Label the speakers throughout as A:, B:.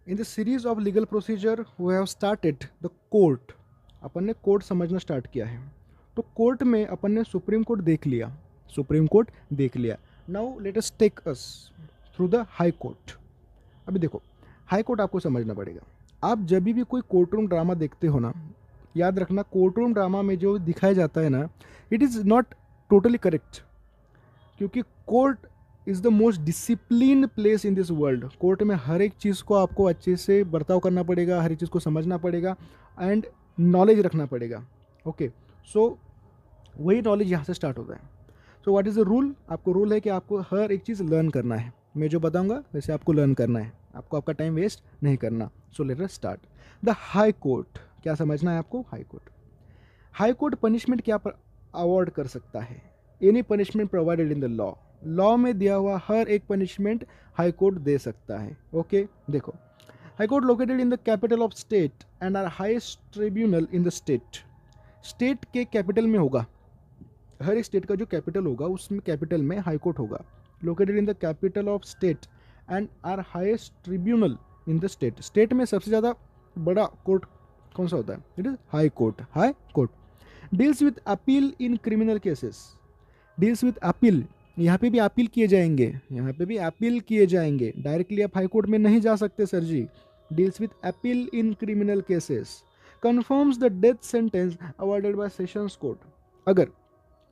A: In the series of legal procedure we have started the court. अपन ने court समझना start किया है। तो कोर्ट में अपन ने सुप्रीम कोर्ट देख लिया, सुप्रीम कोर्ट देख लिया। Now let us take us through the high court. अभी देखो, हाई कोर्ट आपको समझना पड़ेगा। आप जब भी कोई कोर्ट रूम ड्रामा देखते हो ना, याद रखना कोर्ट रूम ड्रामा में जो दिखाया जाता है ना, it is not totally correct. क्योंकि court is the most discipline place in this world. Court में हर एक चीज़ को आपको अच्छे से बर्ताव करना पड़ेगा, हर एक चीज़ को समझना पड़ेगा एंड नॉलेज रखना पड़ेगा। ओके, सो वही नॉलेज यहाँ से स्टार्ट होता है। So what is the rule? आपको रूल है कि आपको हर एक चीज़ लर्न करना है। मैं जो बताऊंगा वैसे आपको लर्न करना है, आपको आपका टाइम वेस्ट नहीं करना। So let us start the high court. क्या समझना है आपको? High court. High court punishment क्या पर अवॉर्ड कर सकता है? Any punishment provided in the law. Law में दिया हुआ हर एक पनिशमेंट हाई कोर्ट दे सकता है। ओके, देखो, high court located in the capital of state and are highest tribunal in the state. State के कैपिटल में होगा, हर एक स्टेट का जो कैपिटल होगा उसमें कैपिटल में हाई कोर्ट होगा। Located in the capital of state and are highest tribunal in the state. State में सबसे ज़्यादा बड़ा कोर्ट कौन सा होता है? It is high court. High court deals with appeal in criminal cases. Deals with appeal, यहाँ पे भी अपील किए जाएंगे, यहाँ पे भी अपील किए जाएंगे। डायरेक्टली आप हाई कोर्ट में नहीं जा सकते सर जी। Deals with appeal in criminal cases. Confirms the death sentence awarded by sessions court. अगर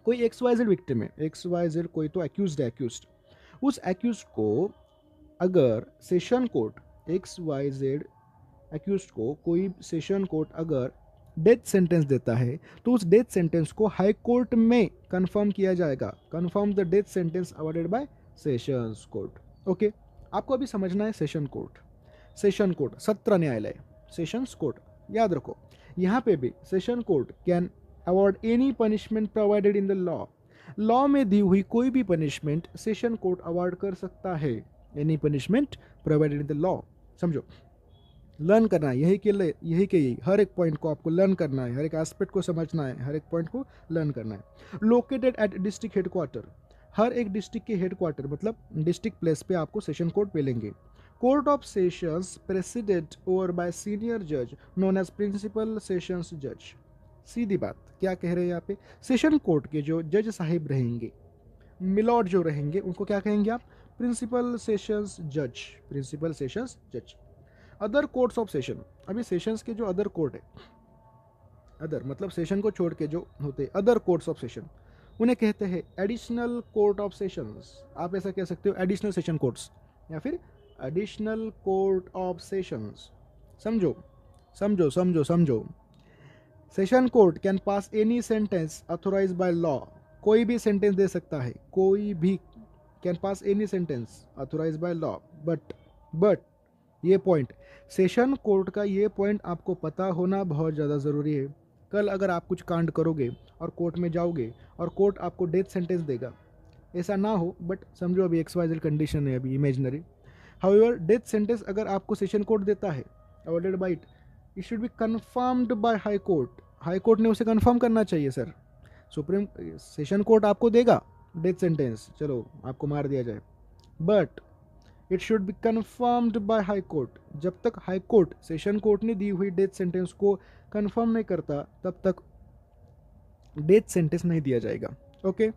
A: कोई एक्स वाई जेड विक्टिम है, एक्स वाई जेड कोई तो एक्यूज है, एक्यूज, उस एक्यूज को अगर session court, X Y Z accused को कोई सेशन कोर्ट अगर डेथ सेंटेंस देता है तो उस डेथ सेंटेंस को हाई कोर्ट में कंफर्म किया जाएगा। Confirm the death sentence awarded by sessions court. Okay, आपको अभी समझना है सेशन कोर्ट। सेशन कोर्ट सत्र न्यायालय, सेशंस कोर्ट याद रखो। यहाँ पे भी session court can award any punishment provided in the law. Law में दी हुई कोई भी पनिशमेंट सेशन कोर्ट अवॉर्ड कर सकता है। Any punishment provided in the law. समझो, लर्न करना है, यही हर एक पॉइंट को आपको लर्न करना है, हर एक एस्पेक्ट को समझना है, हर एक पॉइंट को लर्न करना है। लोकेटेड एट डिस्ट्रिक्ट हेडक्वार्टर, हर एक डिस्ट्रिक्ट के हेडक्वार्टर मतलब डिस्ट्रिक्ट प्लेस पे आपको सेशन कोर्ट मिलेंगे। Court of sessions preceded over by senior जज नोन एज प्रिंसिपल सेशंस जज। सीधी बात, क्या कह रहे हैं यहाँ पे? सेशन कोर्ट के जो जज साहिब रहेंगे, मिलॉर्ड जो रहेंगे, उनको क्या कहेंगे आप? प्रिंसिपल सेशंस जज। प्रिंसिपल सेशंस जज। अदर कोर्ट्स ऑफ सेशन, अभी सेशंस के जो अदर कोर्ट है, अदर मतलब सेशन को छोड़ के जो होते अदर कोर्ट्स ऑफ सेशन, उन्हें कहते हैं एडिशनल कोर्ट ऑफ सेशंस। आप ऐसा कह सकते हो, एडिशनल सेशन कोर्ट्स या फिर एडिशनल कोर्ट ऑफ सेशंस। समझो समझो समझो समझो। Session court can pass any sentence authorize by law. कोई भी सेंटेंस दे सकता है, कोई भी can pass any sentence authorize by law. But ये पॉइंट, सेशन कोर्ट का ये पॉइंट आपको पता होना बहुत ज़्यादा ज़रूरी है। कल अगर आप कुछ कांड करोगे और कोर्ट में जाओगे और कोर्ट आपको डेथ सेंटेंस देगा, ऐसा ना हो, बट समझो अभी एक्स वाई जेड कंडीशन है, अभी इमेजिनरी। हाउएवर डेथ सेंटेंस अगर आपको सेशन कोर्ट देता है awarded by it should be confirmed by high court. High court ने उसे कन्फर्म करना चाहिए सर। सुप्रीम सेशन कोर्ट आपको देगा डेथ सेंटेंस, चलो आपको मार दिया जाए, but it should be confirmed by high court. जब तक हाई कोर्ट, सेशन कोर्ट ने दी हुई डेथ सेंटेंस को कन्फर्म नहीं करता तब तक डेथ सेंटेंस नहीं दिया जाएगा। Okay,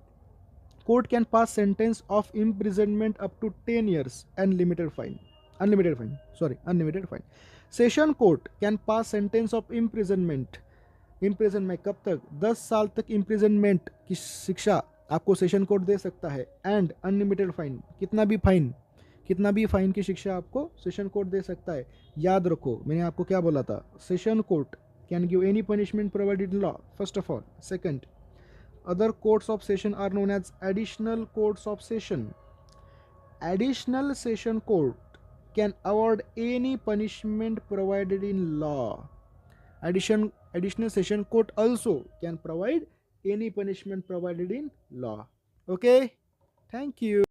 A: court can pass sentence of imprisonment up to 10 years and limited fine, unlimited fine. Session court can pass sentence of imprisonment, imprisonment कब तक? 10 साल तक इम्प्रिजनमेंट की शिक्षा आपको सेशन कोर्ट दे सकता है एंड अनलिमिटेड फाइन, कितना भी फाइन की शिक्षा आपको सेशन कोर्ट दे सकता है। याद रखो, मैंने आपको क्या बोला था? Session court can give any punishment provided in law, first of all. Second, other courts of session are known as additional courts of session. Additional session court can award any punishment provided in law. Additional session court also can provide any punishment provided in law. Okay, thank you.